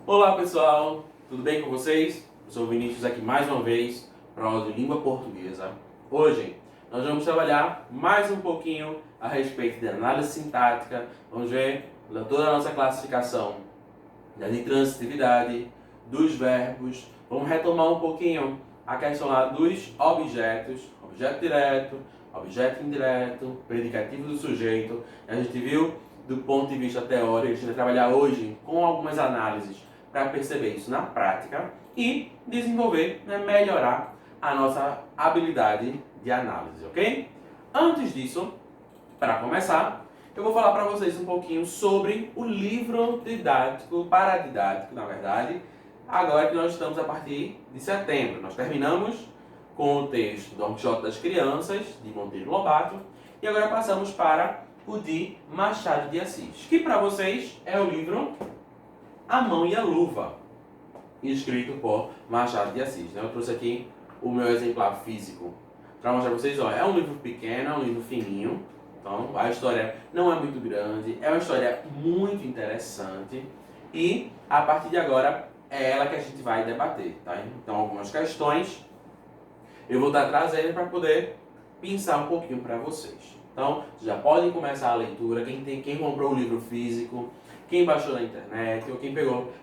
Olá pessoal, tudo bem com vocês? Eu sou o Vinícius aqui mais uma vez para a aula de língua portuguesa. Hoje nós vamos trabalhar mais um pouquinho a respeito de análise sintática, vamos ver toda a nossa classificação da intransitividade, dos verbos, vamos retomar um pouquinho a questão lá dos objetos, objeto direto, objeto indireto, predicativo do sujeito. A gente viu do ponto de vista teórico, a gente vai trabalhar hoje com algumas análises para perceber isso na prática e desenvolver, melhorar a nossa habilidade de análise, ok? Antes disso, para começar, eu vou falar para vocês um pouquinho sobre o livro didático, paradidático, na verdade, agora que nós estamos a partir de setembro. Nós terminamos com o texto Dom Quixote das Crianças, de Monteiro Lobato, e agora passamos para o de Machado de Assis, que para vocês é o livro A Mão e a Luva, escrito por Machado de Assis. Eu trouxe aqui o meu exemplar físico para mostrar para vocês. É um livro pequeno, é um livro fininho, então a história não é muito grande, é uma história muito interessante e a partir de agora é ela que a gente vai debater, tá? Então algumas questões eu vou estar trazendo para poder pensar um pouquinho para vocês. Então, já podem começar a leitura. Quem comprou o livro físico, quem baixou na internet, ou quem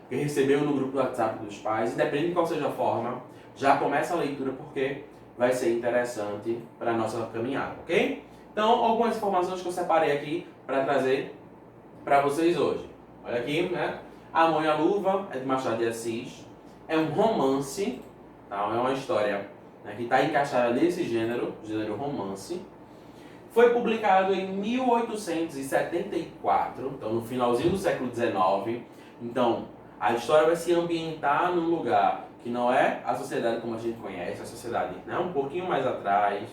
recebeu no grupo do WhatsApp dos pais, independente de qual seja a forma, já começa a leitura porque vai ser interessante para a nossa caminhada, ok? Então, algumas informações que eu separei aqui para trazer para vocês hoje. Olha aqui, né? A Mão e a Luva é de Machado de Assis. É um romance, tá? É uma história, né, que está encaixada nesse gênero romance. Foi publicado em 1874, então no finalzinho do século XIX. Então, a história vai se ambientar num lugar que não é a sociedade como a gente conhece, a sociedade, né, um pouquinho mais atrás.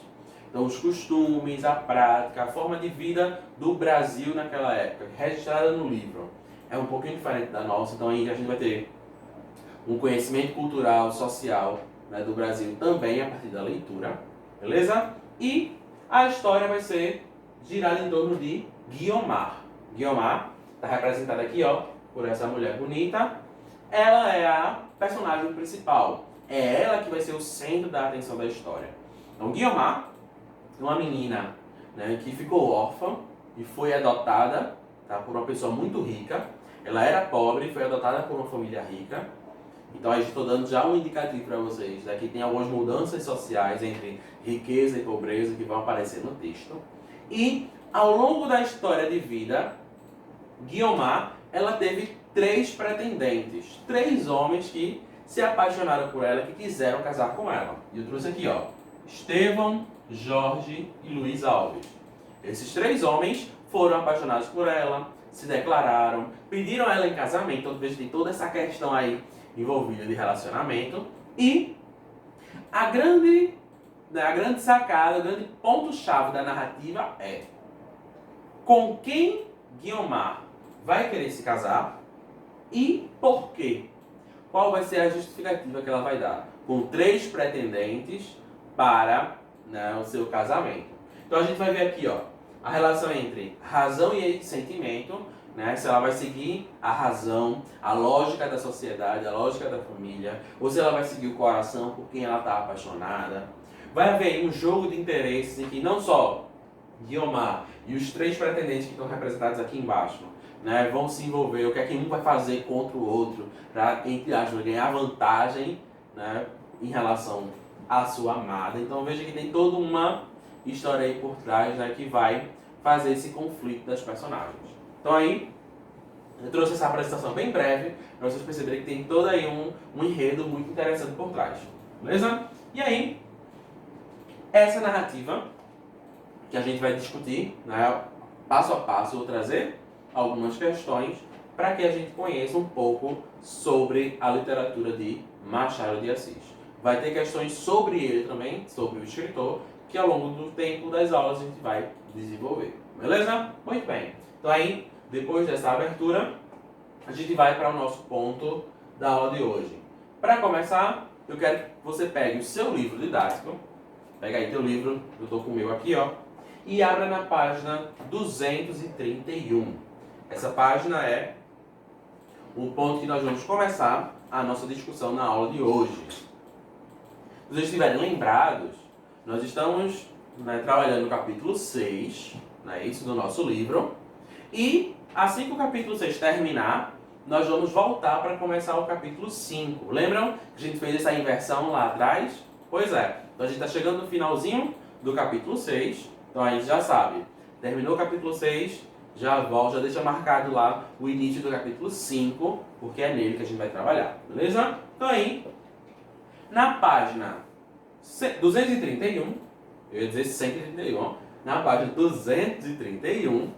Então, os costumes, a prática, a forma de vida do Brasil naquela época, registrada no livro, é um pouquinho diferente da nossa. Então, aí a gente vai ter um conhecimento cultural, social, né, do Brasil também a partir da leitura, beleza? E a história vai ser girada em torno de Guiomar. Guiomar está representada aqui, ó, por essa mulher bonita. Ela é a personagem principal. É ela que vai ser o centro da atenção da história. Então, Guiomar é uma menina, né, que ficou órfã e foi adotada, tá, por uma pessoa muito rica. Ela era pobre e foi adotada por uma família rica. Então, aí estou dando já um indicativo para vocês. Aqui tem algumas mudanças sociais entre riqueza e pobreza que vão aparecer no texto. E, ao longo da história de vida, Guiomar, ela teve 3 pretendentes. 3 homens que se apaixonaram por ela, que quiseram casar com ela. E eu trouxe aqui, ó, Estevão, Jorge e Luiz Alves. Esses 3 homens foram apaixonados por ela, se declararam, pediram ela em casamento. Então, veja, tem toda essa questão aí envolvida de relacionamento. E a grande sacada, o grande ponto-chave da narrativa é com quem Guiomar vai querer se casar e por quê. Qual vai ser a justificativa que ela vai dar? Com 3 pretendentes para, né, o seu casamento. Então a gente vai ver aqui, ó, a relação entre razão e sentimento, né? Se ela vai seguir a razão, a lógica da sociedade, a lógica da família, ou se ela vai seguir o coração por quem ela está apaixonada. Vai haver aí um jogo de interesses em que não só Guiomar e os 3 pretendentes que estão representados aqui embaixo, né, vão se envolver, o que é que um vai fazer contra o outro, para, entre aspas, ganhar vantagem, né, em relação à sua amada. Então veja que tem toda uma história aí por trás, né, que vai fazer esse conflito das personagens. Então aí, eu trouxe essa apresentação bem breve, para vocês perceberem que tem todo aí um enredo muito interessante por trás. Beleza? E aí, essa narrativa que a gente vai discutir, né, passo a passo, vou trazer algumas questões para que a gente conheça um pouco sobre a literatura de Machado de Assis. Vai ter questões sobre ele também, sobre o escritor, que ao longo do tempo das aulas a gente vai desenvolver. Beleza? Muito bem. Então aí, depois dessa abertura, a gente vai para o nosso ponto da aula de hoje. Para começar, eu quero que você pegue o seu livro didático, pega aí teu livro, eu estou com o meu aqui, ó, e abra na página 231. Essa página é o ponto que nós vamos começar a nossa discussão na aula de hoje. Se vocês estiverem lembrados, nós estamos trabalhando no capítulo 6, isso do nosso livro, e assim que o capítulo 6 terminar, nós vamos voltar para começar o capítulo 5. Lembram que a gente fez essa inversão lá atrás? Pois é, então a gente está chegando no finalzinho do capítulo 6, então a gente já sabe, terminou o capítulo 6, já volta, já deixa marcado lá o início do capítulo 5, porque é nele que a gente vai trabalhar, beleza? Então aí, na página 231, eu ia dizer 131, na página 231,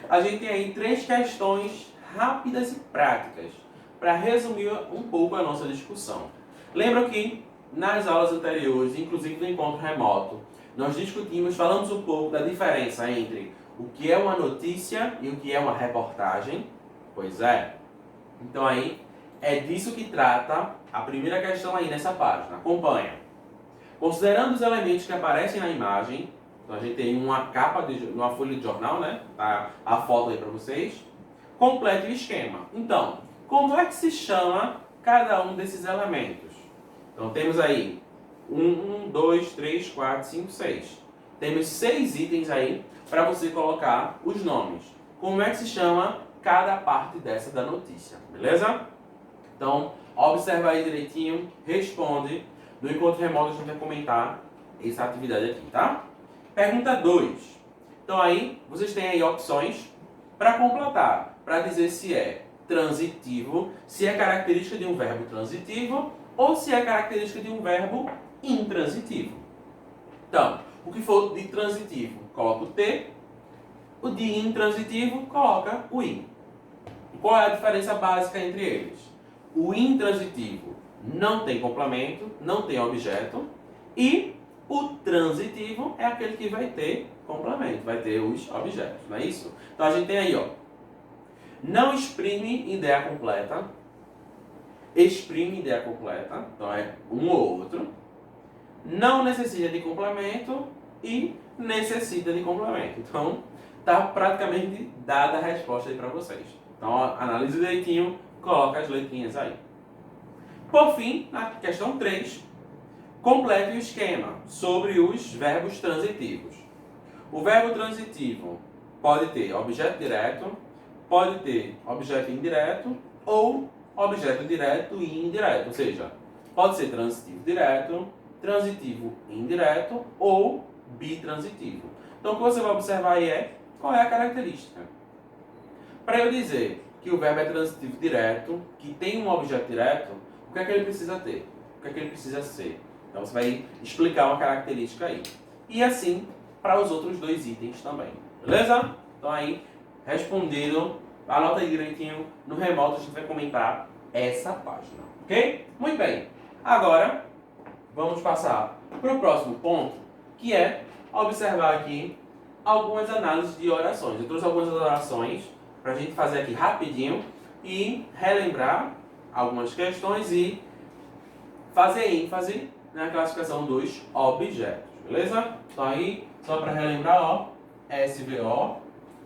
a gente tem aí 3 questões rápidas e práticas para resumir um pouco a nossa discussão. Lembra que nas aulas anteriores, inclusive no encontro remoto, nós discutimos, falamos um pouco da diferença entre o que é uma notícia e o que é uma reportagem? Pois é. Então aí, é disso que trata a primeira questão aí nessa página. Acompanha. Considerando os elementos que aparecem na imagem, então a gente tem uma capa, uma folha de jornal, né? Tá a foto aí para vocês. Complete o esquema. Então, como é que se chama cada um desses elementos? Então temos aí 1, 2, 3, 4, 5, 6. Temos 6 itens aí para você colocar os nomes. Como é que se chama cada parte dessa da notícia, beleza? Então, observa aí direitinho, responde. No encontro remoto a gente vai comentar essa atividade aqui, tá? Pergunta 2. Então aí, vocês têm aí opções para completar, para dizer se é transitivo, se é característica de um verbo transitivo ou se é característica de um verbo intransitivo. Então, o que for de transitivo, coloca o T. O de intransitivo, coloca o I. Qual é a diferença básica entre eles? O intransitivo não tem complemento, não tem objeto. E o transitivo é aquele que vai ter complemento, vai ter os objetos, não é isso? Então a gente tem aí, ó. Não exprime ideia completa. Exprime ideia completa. Então é um ou outro. Não necessita de complemento e necessita de complemento. Então, está praticamente dada a resposta aí para vocês. Então, analise direitinho, coloca as letrinhas aí. Por fim, na questão 3, complete o esquema sobre os verbos transitivos. O verbo transitivo pode ter objeto direto, pode ter objeto indireto ou objeto direto e indireto. Ou seja, pode ser transitivo direto, transitivo indireto ou bitransitivo. Então, o que você vai observar aí é qual é a característica. Para eu dizer que o verbo é transitivo direto, que tem um objeto direto, o que é que ele precisa ter? O que é que ele precisa ser? Então, você vai explicar uma característica aí. E assim, para os outros 2 itens também. Beleza? Então, aí, respondido, anota aí direitinho. No remoto, a gente vai comentar essa página. Ok? Muito bem. Agora, vamos passar para o próximo ponto, que é observar aqui algumas análises de orações. Eu trouxe algumas orações para a gente fazer aqui rapidinho e relembrar algumas questões e fazer ênfase na classificação dos objetos, beleza? Então aí, só para relembrar, ó, SVO,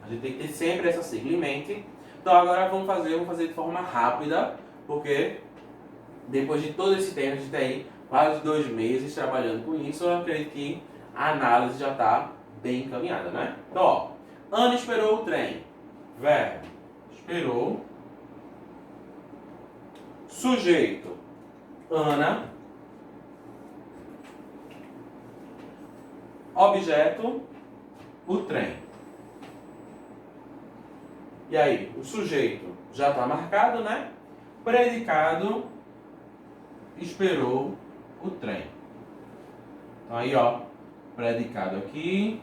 a gente tem que ter sempre essa sigla em mente. Então agora vamos fazer de forma rápida, porque depois de todo esse tempo, a gente tem quase 2 meses trabalhando com isso, eu acredito que a análise já está bem encaminhada, né? Então, ó, Ana esperou o trem. Verbo, esperou. Sujeito, Ana. Objeto, o trem. E aí, o sujeito já está marcado, né? Predicado, esperou o trem. Então aí, ó, predicado aqui.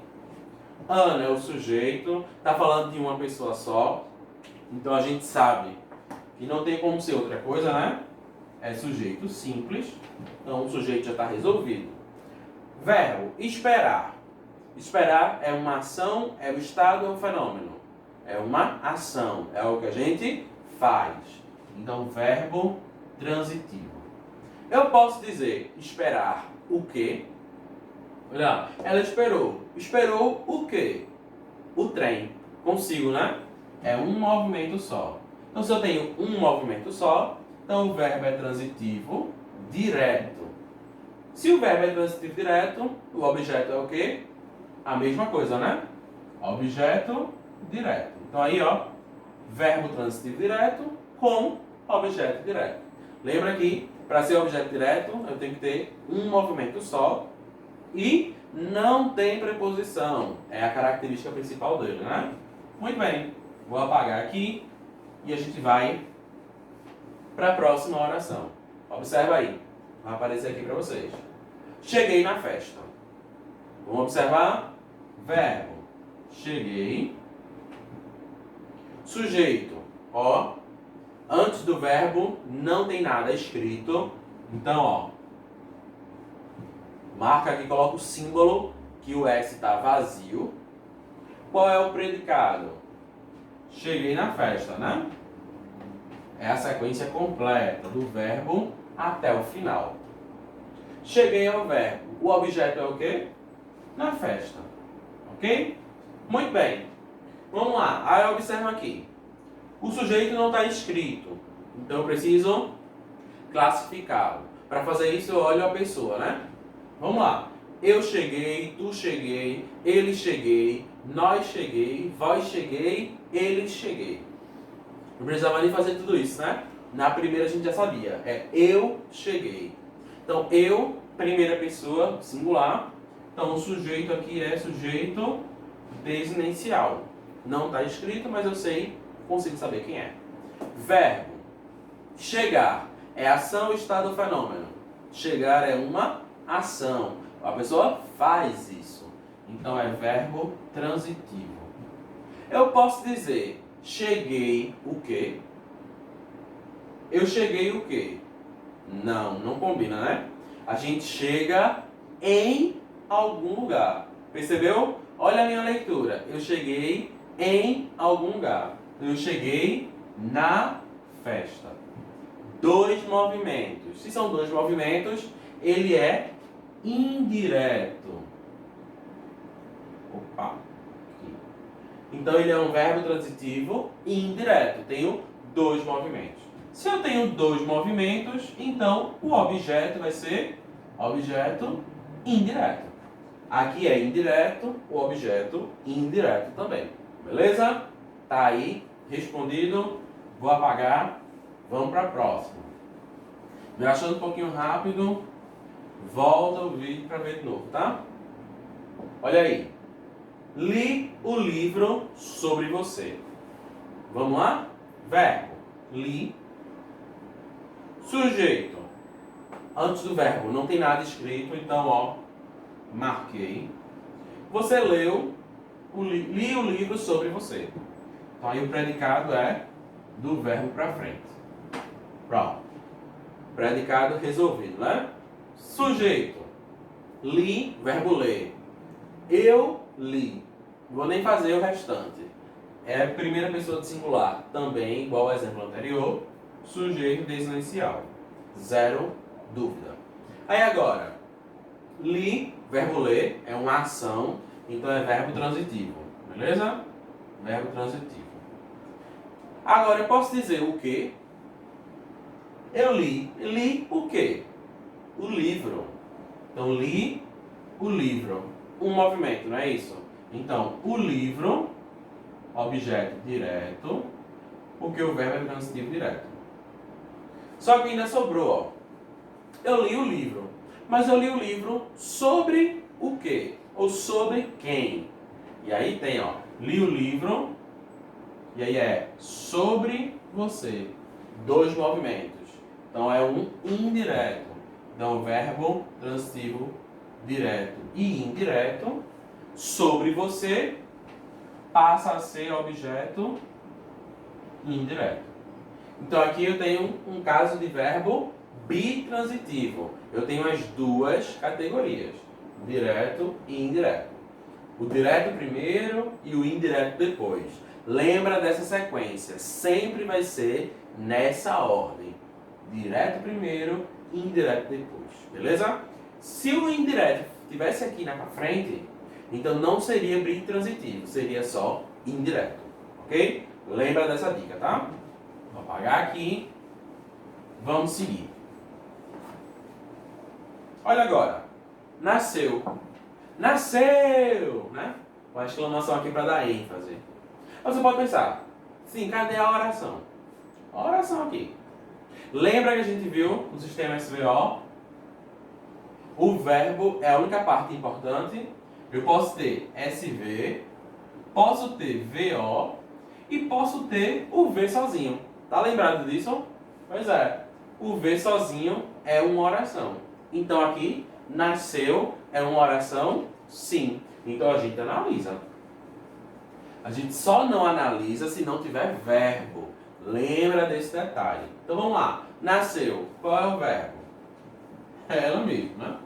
Ana é o sujeito, está falando de uma pessoa só. Então a gente sabe que não tem como ser outra coisa, né? É sujeito simples. Então o sujeito já está resolvido. Verbo, esperar. Esperar é uma ação, é o estado, é um fenômeno. É uma ação, é o que a gente faz. Então, verbo transitivo. Eu posso dizer esperar o quê? Olha, ela esperou. Esperou o quê? O trem. Consigo, né? É um movimento só. Então, se eu tenho um movimento só, então o verbo é transitivo direto. Se o verbo é transitivo direto, o objeto é o quê? A mesma coisa, né? Objeto direto. Então aí, ó, verbo transitivo direto com objeto direto. Lembra que para ser objeto direto, eu tenho que ter um movimento só e não tem preposição. É a característica principal dele, né? Muito bem. Vou apagar aqui e a gente vai para a próxima oração. Observa aí. Vai aparecer aqui para vocês. Cheguei na festa. Vamos observar? Verbo. Cheguei. Sujeito. Ó. Antes do verbo não tem nada escrito. Então, ó. Marca aqui, coloca o símbolo que o S está vazio. Qual é o predicado? Cheguei na festa, né? É a sequência completa do verbo até o final. Cheguei ao verbo. O objeto é o quê? Na festa. Ok? Muito bem. Vamos lá. Aí observa aqui. O sujeito não está escrito. Então eu preciso classificá-lo. Para fazer isso eu olho a pessoa, né? Vamos lá. Eu cheguei, tu cheguei, ele cheguei, nós cheguei, vós cheguei, eles cheguei. Não precisava nem fazer tudo isso, né? Na primeira a gente já sabia. É eu cheguei. Então, eu, primeira pessoa, singular. Então, o sujeito aqui é sujeito desinencial. Não está escrito, mas eu sei, consigo saber quem é. Verbo. Chegar. É ação, estado ou fenômeno. Chegar é uma ação. A pessoa faz isso. Então, é verbo transitivo. Eu posso dizer, cheguei o quê? Eu cheguei o quê? Não combina, né? A gente chega em algum lugar. Percebeu? Olha a minha leitura. Eu cheguei em algum lugar. Eu cheguei na festa. Dois movimentos. Se são dois movimentos, ele é indireto. Opa. Então ele é um verbo transitivo indireto. Tenho dois movimentos. Se eu tenho dois movimentos, então o objeto vai ser objeto indireto. Aqui é indireto, o objeto indireto também. Beleza? Tá aí, respondido. Vou apagar. Vamos para a próxima. Me achando um pouquinho rápido, volta o vídeo para ver de novo, tá? Olha aí. Li o livro sobre você. Vamos lá? Verbo. Li. Sujeito. Antes do verbo não tem nada escrito, então, ó, marquei. Você leu, li o livro sobre você. Então, aí o predicado é do verbo para frente. Pronto. Predicado resolvido, né? Sujeito. Li, verbo ler. Eu li. Não vou nem fazer o restante. É a primeira pessoa de singular. Também, igual ao exemplo anterior. Sujeito desinencial. Zero dúvida. Aí agora, li, verbo ler, é uma ação, então é verbo transitivo. Beleza? Verbo transitivo. Agora, eu posso dizer o quê? Eu li. Li o quê? O livro. Então, li o livro. Um movimento, não é isso? Então, o livro, objeto direto, porque o verbo é transitivo direto. Só que ainda sobrou, ó. Eu li o livro. Mas eu li o livro sobre o quê? Ou sobre quem? E aí tem, ó. Li o livro. E aí é sobre você. Dois movimentos. Então é um indireto. Então verbo transitivo direto e indireto. Sobre você passa a ser objeto indireto. Então aqui eu tenho um caso de verbo bitransitivo. Eu tenho as duas categorias, direto e indireto. O direto primeiro e o indireto depois. Lembra dessa sequência, sempre vai ser nessa ordem. Direto primeiro, indireto depois. Beleza? Se o indireto estivesse aqui na frente, então não seria bitransitivo, seria só indireto. Ok? Lembra dessa dica, tá? Vou apagar aqui. Vamos seguir. Olha agora. Nasceu. Nasceu! Né? Uma exclamação aqui para dar ênfase. Você pode pensar, sim, cadê a oração? A oração aqui. Lembra que a gente viu no sistema SVO? O verbo é a única parte importante. Eu posso ter SV, posso ter VO e posso ter o V sozinho. Tá lembrado disso? Pois é. O V sozinho é uma oração. Então aqui, nasceu é uma oração? Sim. Então a gente analisa. A gente só não analisa se não tiver verbo. Lembra desse detalhe. Então vamos lá. Nasceu. Qual é o verbo? É ela mesmo, né?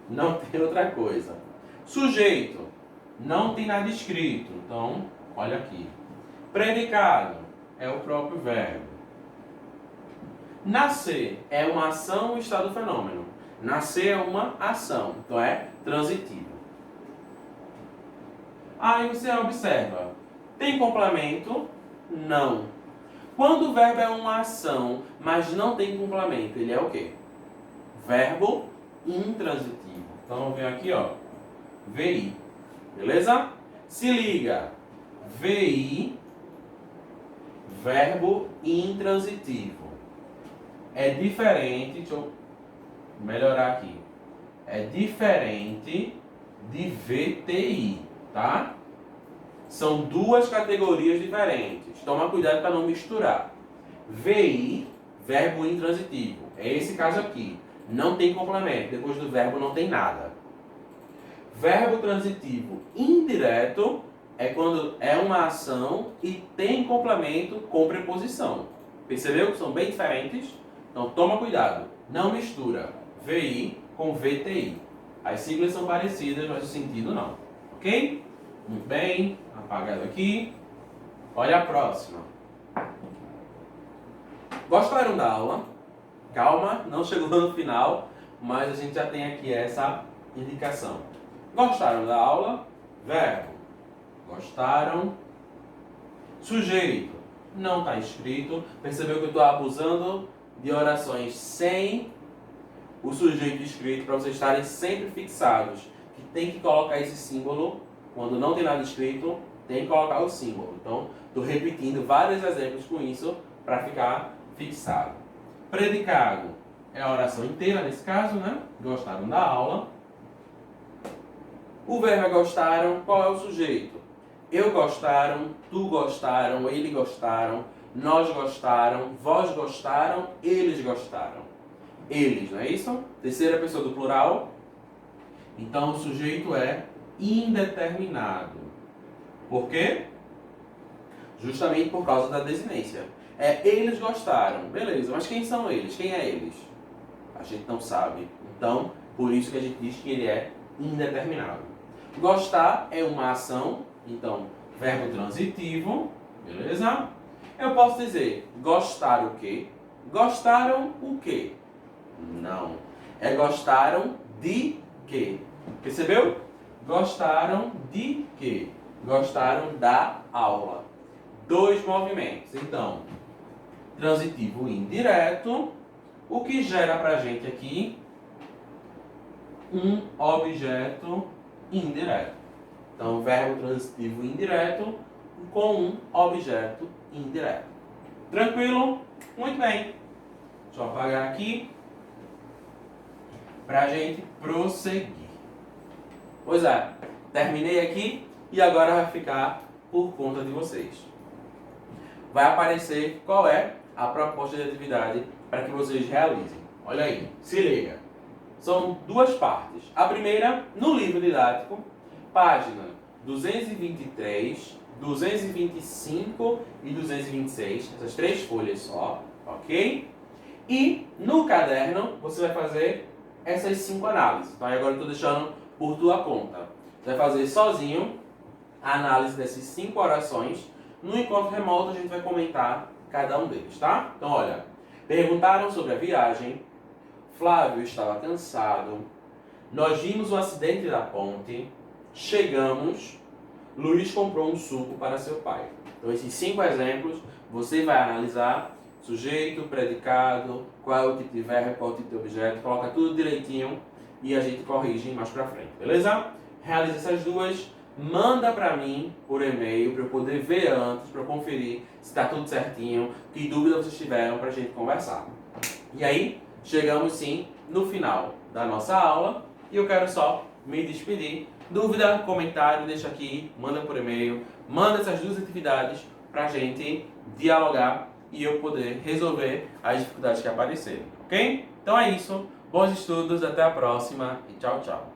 Não tem outra coisa. Sujeito. Não tem nada escrito. Então, olha aqui. Predicado. É o próprio verbo. Nascer é uma ação ou estado do fenômeno. Nascer é uma ação. Então é transitivo. Aí você observa. Tem complemento? Não. Quando o verbo é uma ação, mas não tem complemento, ele é o quê? Verbo intransitivo. Então, vem aqui, ó. VI. Beleza? Se liga. VI, verbo intransitivo. É diferente, deixa eu melhorar aqui. É diferente de VTI, tá? São duas categorias diferentes. Toma cuidado para não misturar. VI, verbo intransitivo. É esse caso aqui. Não tem complemento. Depois do verbo não tem nada. Verbo transitivo indireto é quando é uma ação e tem complemento com preposição. Percebeu que são bem diferentes? Então toma cuidado. Não mistura VI com VTI. As siglas são parecidas, mas o sentido não. Ok? Muito bem. Apagado aqui. Olha a próxima. Gostaram da aula? Calma, não chegou no final, mas a gente já tem aqui essa indicação. Gostaram da aula? Verbo. Gostaram. Sujeito. Não está escrito. Percebeu que eu estou abusando de orações sem o sujeito escrito para vocês estarem sempre fixados. Que tem que colocar esse símbolo. Quando não tem nada escrito, tem que colocar o símbolo. Então, estou repetindo vários exemplos com isso para ficar fixado. Predicado é a oração inteira nesse caso, né? Gostaram da aula. O verbo é gostaram. Qual é o sujeito? Eu gostaram, tu gostaram, ele gostaram, nós gostaram, vós gostaram, eles gostaram. Eles, não é isso? Terceira pessoa do plural. Então, o sujeito é indeterminado. Por quê? Justamente por causa da desinência. Eles gostaram. Beleza, mas quem são eles? Quem é eles? A gente não sabe. Então, por isso que a gente diz que ele é indeterminado. Gostar é uma ação. Então, verbo transitivo. Beleza? Eu posso dizer, gostar o quê? Gostaram o quê? Não. É gostaram de quê? Percebeu? Gostaram de quê? Gostaram da aula. Dois movimentos. Então, transitivo indireto, o que gera pra gente aqui um objeto indireto. Então, verbo transitivo indireto com um objeto indireto. Tranquilo? Muito bem. Deixa eu apagar aqui pra gente prosseguir. Pois é, terminei aqui e agora vai ficar por conta de vocês. Vai aparecer qual é a proposta de atividade para que vocês realizem. Olha aí, se liga. São duas partes. A primeira, no livro didático, página 223, 225 e 226. Essas três folhas só, ok? E no caderno, você vai fazer essas 5 análises. Então agora eu estou deixando por tua conta. Você vai fazer sozinho a análise dessas 5 orações. No encontro remoto a gente vai comentar cada um deles, tá? Então olha, perguntaram sobre a viagem, Flávio estava cansado, nós vimos o acidente da ponte, chegamos, Luiz comprou um suco para seu pai. Então esses 5 exemplos você vai analisar sujeito, predicado, qual é o tipo de verbo, qual é o tipo de objeto, coloca tudo direitinho e a gente corrige mais pra frente, beleza? Realiza essas duas, manda pra mim por e-mail para eu poder ver antes, para eu conferir se está tudo certinho, que dúvida vocês tiveram pra gente conversar. E aí, chegamos sim no final da nossa aula e eu quero só me despedir. Dúvida, comentário, deixa aqui, manda por e-mail, manda essas duas atividades pra gente dialogar e eu poder resolver as dificuldades que aparecerem, ok? Então é isso, bons estudos, até a próxima e tchau, tchau.